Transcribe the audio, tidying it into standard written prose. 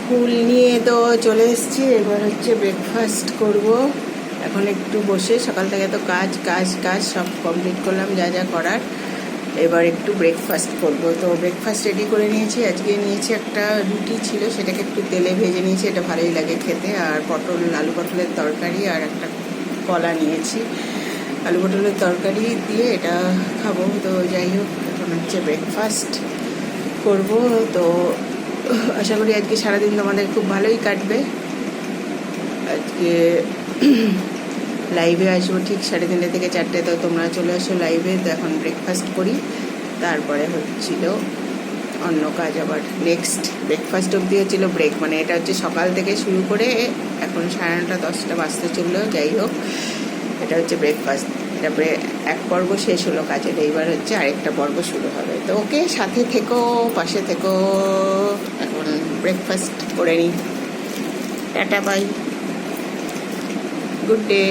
ফুল নিয়ে তো চলে এসেছি। এবার হচ্ছে ব্রেকফাস্ট করব। এখন একটু বসে, সকাল থেকে তো কাজ কাজ কাজ সব কমপ্লিট করলাম যা যা করার। এবার একটু ব্রেকফাস্ট করব। তো ব্রেকফাস্ট রেডি করে নিয়েছি। আজকে নিয়েছি একটা রুটি ছিল, সেটাকে একটু তেলে ভেজে নিয়েছি, এটা ভালোই লাগে খেতে। আর আলু পটলের তরকারি আর একটা কলা নিয়েছি। আলু পটলের তরকারি দিয়ে এটা খাবো। তো যাই হোক, এখন হচ্ছে ব্রেকফাস্ট করব। তো আশা করি আজকে সারাদিন তোমাদের খুব ভালোই কাটবে। আজকে লাইভে আসবো ঠিক 3:30 থেকে 4টে। তো তোমরা চলে আসো লাইভে। তো এখন ব্রেকফাস্ট করি, তারপরে হচ্ছিল অন্য কাজ। আবার নেক্সট ব্রেকফাস্ট অবধি হচ্ছিল ব্রেক, মানে এটা হচ্ছে সকাল থেকে শুরু করে এখন 9:30 10টা বাজতে চললো। যাই হোক, এটা হচ্ছে ব্রেকফাস্ট। এটা এক পর্ব শেষ হলো কাজের, এইবার হচ্ছে আরেকটা পর্ব শুরু হবে। তো ওকে, সাথে থেকো, পাশে থেকো। এখন ব্রেকফাস্ট করে নিই। Tata, bye, good day.